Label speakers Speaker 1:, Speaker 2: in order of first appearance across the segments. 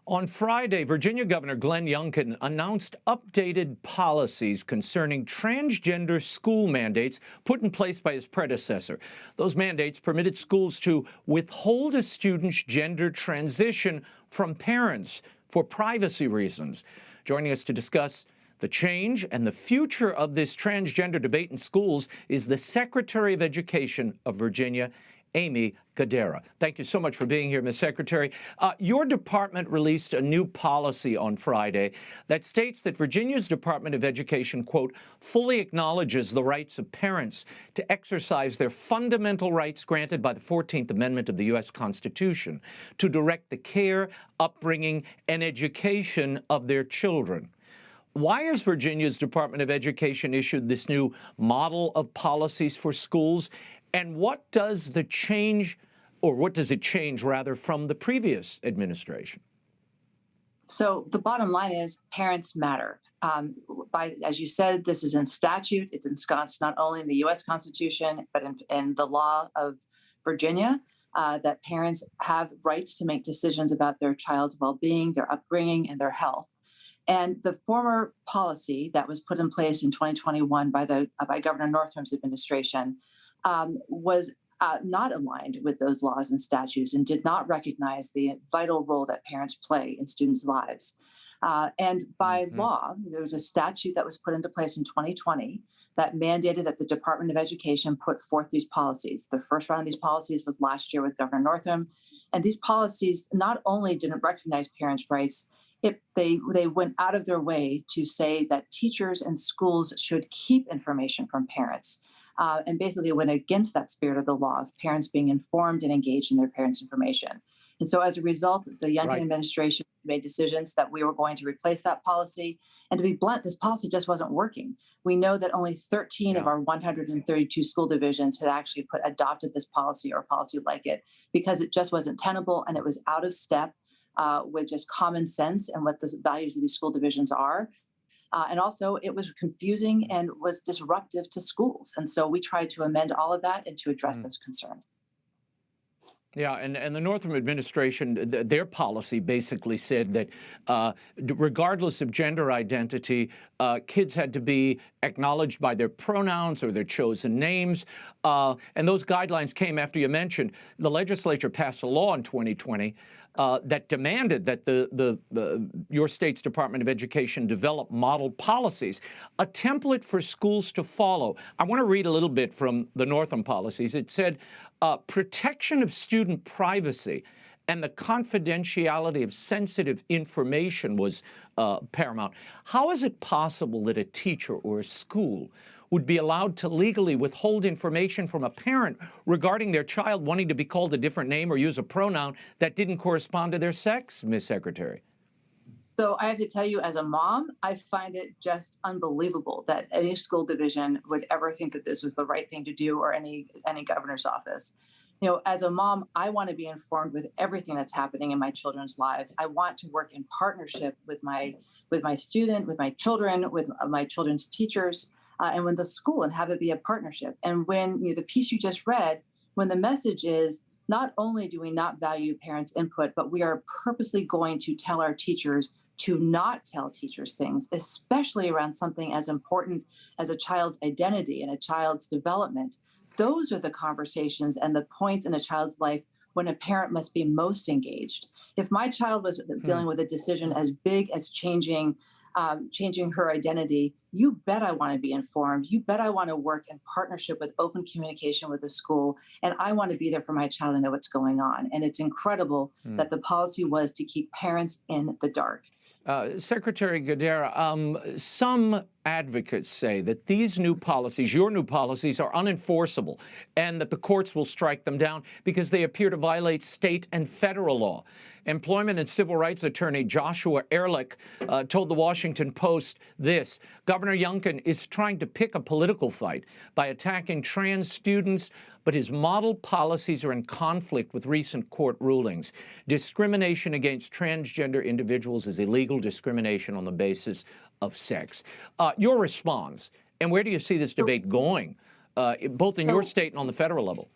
Speaker 1: On Friday, Virginia Governor Glenn Youngkin announced updated policies concerning transgender school mandates put in place by his predecessor. Those mandates permitted schools to withhold a student's gender transition from parents for privacy reasons. Joining us to discuss the change and the future of this transgender debate in schools is the Secretary of Education of Virginia, Aimee Guidera. Thank you so much for being here, Ms. Secretary. Your department released a new policy on Friday that states that Virginia's Department of Education, quote, fully acknowledges the rights of parents to exercise their fundamental rights granted by the 14th Amendment of the U.S. Constitution to direct the care, upbringing, and education of their children. Why has Virginia's Department of Education issued this new model of policies for schools? And what does it change rather from the previous administration?
Speaker 2: So the bottom line is parents matter. As you said, this is in statute. It's ensconced not only in the U.S. Constitution, but in the law of Virginia, that parents have rights to make decisions about their child's well-being, their upbringing, and their health. And the former policy that was put in place in 2021 by Governor Northam's administration was not aligned with those laws and statutes and did not recognize the vital role that parents play in students' lives. And by law, there was a statute that was put into place in 2020 that mandated that the Department of Education put forth these policies. The first round of these policies was last year with Governor Northam. And these policies not only didn't recognize parents' rights, they went out of their way to say that teachers and schools should keep information from parents. And basically went against that spirit of the law of parents being informed and engaged in their parents' information. And so as a result, the Youngkin administration made decisions that we were going to replace that policy. And to be blunt, this policy just wasn't working. We know that only 13 of our 132 school divisions had actually adopted this policy or a policy like it because it just wasn't tenable and it was out of step with just common sense and what the values of these school divisions are. And also, it was confusing and was disruptive to schools. And so we tried to amend all of that and to address those concerns.
Speaker 1: Yeah, and the Northam administration, their policy basically said that regardless of gender identity, kids had to be acknowledged by their pronouns or their chosen names. And those guidelines came after you mentioned the legislature passed a law in 2020 that demanded that your state's Department of Education develop model policies, a template for schools to follow. I want to read a little bit from the Northam policies. It said, protection of student privacy and the confidentiality of sensitive information was paramount. How is it possible that a teacher or a school would be allowed to legally withhold information from a parent regarding their child wanting to be called a different name or use a pronoun that didn't correspond to their sex, Ms. Secretary?
Speaker 2: So I have to tell you, as a mom, I find it just unbelievable that any school division would ever think that this was the right thing to do, or any governor's office. You know, as a mom, I want to be informed with everything that's happening in my children's lives. I want to work in partnership with my student, with my children, with my children's teachers, and with the school, and have it be a partnership. And when the piece you just read, when the message is not only do we not value parents' input, but we are purposely going to tell our teachers to not tell teachers things, especially around something as important as a child's identity and a child's development. Those are the conversations and the points in a child's life when a parent must be most engaged. If my child was dealing with a decision as big as changing her identity, you bet I want to be informed. You bet I want to work in partnership with open communication with the school. And I want to be there for my child and know what's going on. And it's incredible that the policy was to keep parents in the dark.
Speaker 1: Secretary Guidera, some advocates say that these new policies, your new policies, are unenforceable and that the courts will strike them down because they appear to violate state and federal law. Employment and civil rights attorney Joshua Ehrlich told the Washington Post this: Governor Youngkin is trying to pick a political fight by attacking trans students, but his model policies are in conflict with recent court rulings. Discrimination against transgender individuals is illegal discrimination on the basis of sex. Your response, and where do you see this debate going, both in your state and on the federal level?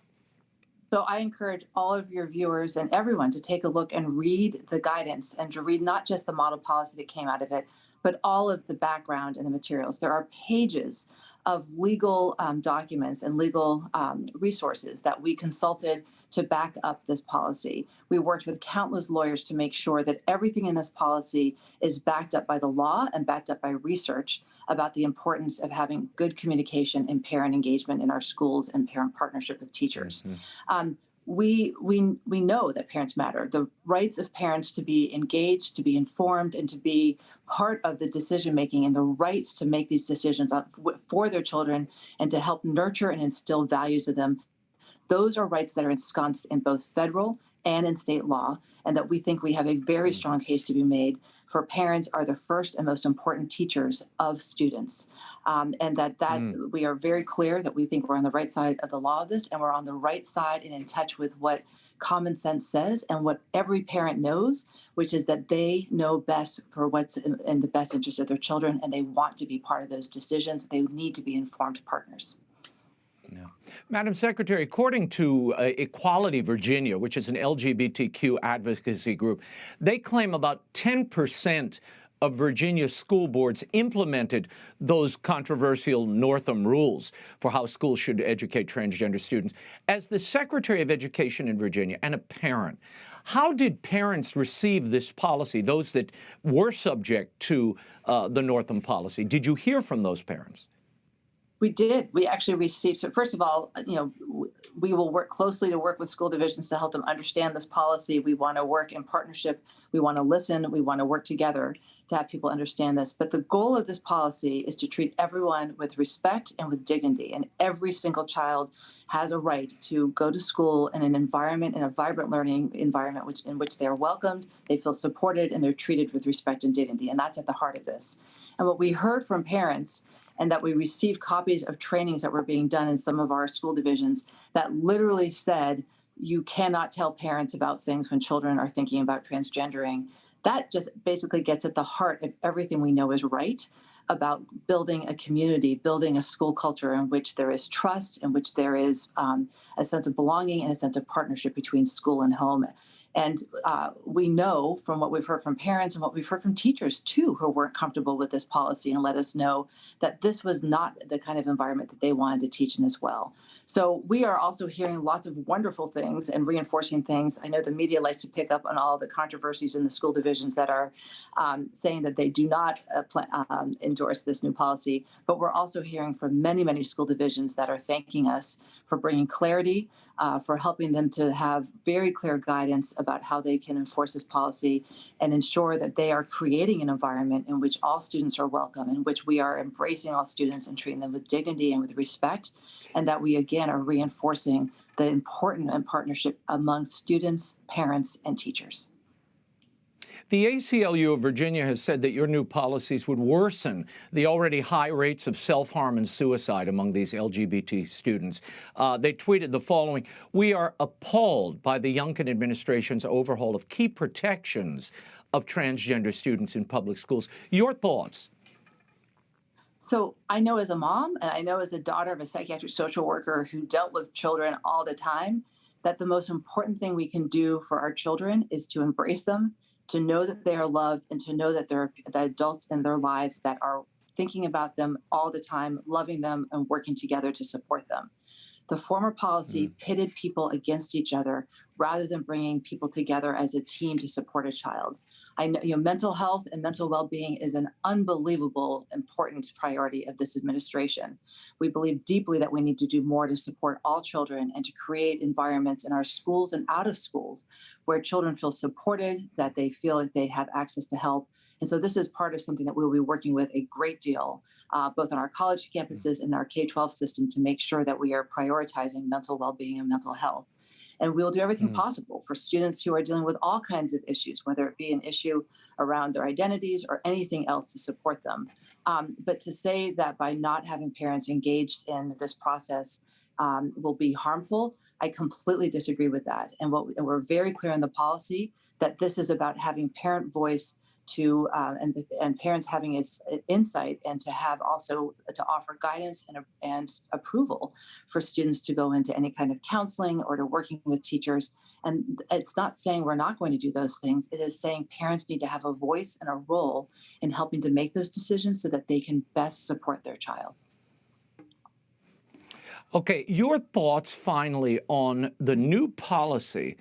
Speaker 2: So I encourage all of your viewers and everyone to take a look and read the guidance and to read not just the model policy that came out of it, but all of the background and the materials. There are pages of legal documents and legal resources that we consulted to back up this policy. We worked with countless lawyers to make sure that everything in this policy is backed up by the law and backed up by research about the importance of having good communication and parent engagement in our schools and parent partnership with teachers. Um, we know that parents matter. The rights of parents to be engaged, to be informed, and to be part of the decision making, and the rights to make these decisions for their children and to help nurture and instill values of them. Those are rights that are ensconced in both federal and in state law, and that we think we have a very strong case to be made for parents are the first and most important teachers of students. And that we are very clear that we think we're on the right side of the law of this, and we're on the right side and in touch with what common sense says and what every parent knows, which is that they know best for what's in the best interest of their children, and they want to be part of those decisions. They need to be informed partners.
Speaker 1: Yeah. Madam Secretary, according to Equality Virginia, which is an LGBTQ advocacy group, they claim about 10% of Virginia school boards implemented those controversial Northam rules for how schools should educate transgender students. As the Secretary of Education in Virginia and a parent, how did parents receive this policy, those that were subject to the Northam policy? Did you hear from those parents?
Speaker 2: We did. We actually received. So first of all, we will work closely to work with school divisions to help them understand this policy. We want to work in partnership. We want to listen. We want to work together to have people understand this. But the goal of this policy is to treat everyone with respect and with dignity. And every single child has a right to go to school in an environment, in a vibrant learning environment in which they are welcomed, they feel supported, and they're treated with respect and dignity. And that's at the heart of this. And what we heard from parents, and that we received copies of trainings that were being done in some of our school divisions that literally said, you cannot tell parents about things when children are thinking about transgendering. That just basically gets at the heart of everything we know is right about building a community, building a school culture in which there is trust, in which there is a sense of belonging and a sense of partnership between school and home. And we know from what we've heard from parents and what we've heard from teachers, too, who weren't comfortable with this policy and let us know that this was not the kind of environment that they wanted to teach in as well. So we are also hearing lots of wonderful things and reinforcing things. I know the media likes to pick up on all the controversies in the school divisions that are saying that they do not endorse this new policy. But we're also hearing from many, many school divisions that are thanking us for bringing clarity, for helping them to have very clear guidance about how they can enforce this policy and ensure that they are creating an environment in which all students are welcome, in which we are embracing all students and treating them with dignity and with respect, and that we, again, are reinforcing the importance and partnership among students, parents, and teachers.
Speaker 1: The ACLU of Virginia has said that your new policies would worsen the already high rates of self-harm and suicide among these LGBT students. They tweeted the following: "We are appalled by the Youngkin administration's overhaul of key protections of transgender students in public schools." Your thoughts?
Speaker 2: So I know as a mom, and I know as a daughter of a psychiatric social worker who dealt with children all the time, that the most important thing we can do for our children is to embrace them, to know that they are loved, and to know that there are the adults in their lives that are thinking about them all the time, loving them, and working together to support them. The former policy pitted people against each other rather than bringing people together as a team to support a child. I know, mental health and mental well-being is an unbelievable important priority of this administration. We believe deeply that we need to do more to support all children and to create environments in our schools and out of schools where children feel supported, that they feel that they have access to help. And so this is part of something that we'll be working with a great deal, both on our college campuses and our K-12 system, to make sure that we are prioritizing mental well-being and mental health. And we'll do everything possible for students who are dealing with all kinds of issues, whether it be an issue around their identities or anything else, to support them. But to say that by not having parents engaged in this process will be harmful, I completely disagree with that. And we're very clear in the policy that this is about having parent voice and parents having insight, and to have also to offer guidance and approval for students to go into any kind of counseling or to working with teachers. And it's not saying we're not going to do those things. It is saying parents need to have a voice and a role in helping to make those decisions so that they can best support their child.
Speaker 1: Okay, your thoughts finally on the new policy,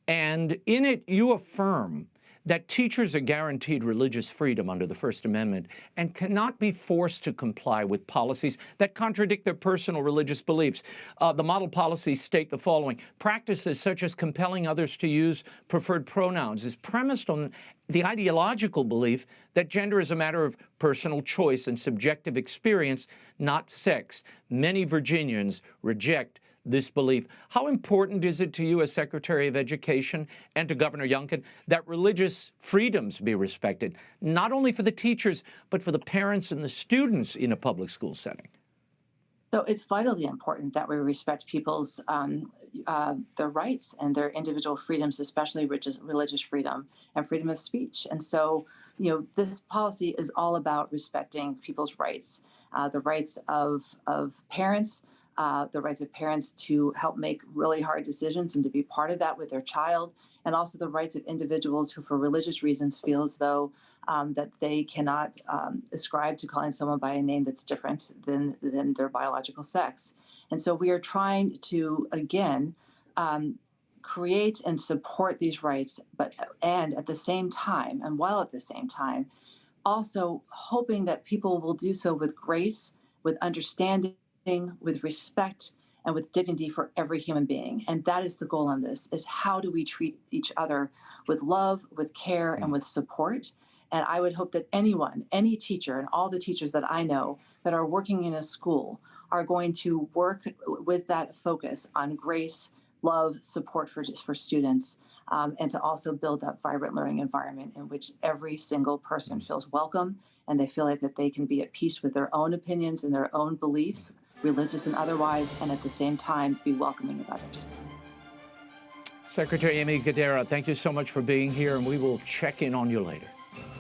Speaker 1: and in it you affirm that teachers are guaranteed religious freedom under the First Amendment and cannot be forced to comply with policies that contradict their personal religious beliefs. The model policies state the following: practices such as compelling others to use preferred pronouns is premised on the ideological belief that gender is a matter of personal choice and subjective experience, not sex. Many Virginians reject this belief. How important is it to you as Secretary of Education and to Governor Youngkin that religious freedoms be respected, not only for the teachers, but for the parents and the students in a public school setting?
Speaker 2: So it's vitally important that we respect people's their rights and their individual freedoms, especially religious freedom and freedom of speech. And so, this policy is all about respecting people's rights, the rights of parents, the rights of parents to help make really hard decisions and to be part of that with their child, and also the rights of individuals who, for religious reasons, feel as though that they cannot ascribe to calling someone by a name that's different than their biological sex. And so we are trying to, again, create and support these rights, and at the same time, and while at the same time, also hoping that people will do so with grace, with understanding, with respect, and with dignity for every human being. And that is the goal on this, is how do we treat each other with love, with care, and with support. And I would hope that anyone, any teacher, and all the teachers that I know that are working in a school are going to work with that focus on grace, love, support for students, and to also build that vibrant learning environment in which every single person feels welcome and they feel like that they can be at peace with their own opinions and their own beliefs, religious and otherwise, and at the same time be welcoming of others.
Speaker 1: Secretary Aimee Guidera, thank you so much for being here, and we will check in on you later.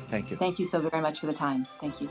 Speaker 1: Thank you.
Speaker 2: Thank you so very much for the time. Thank you.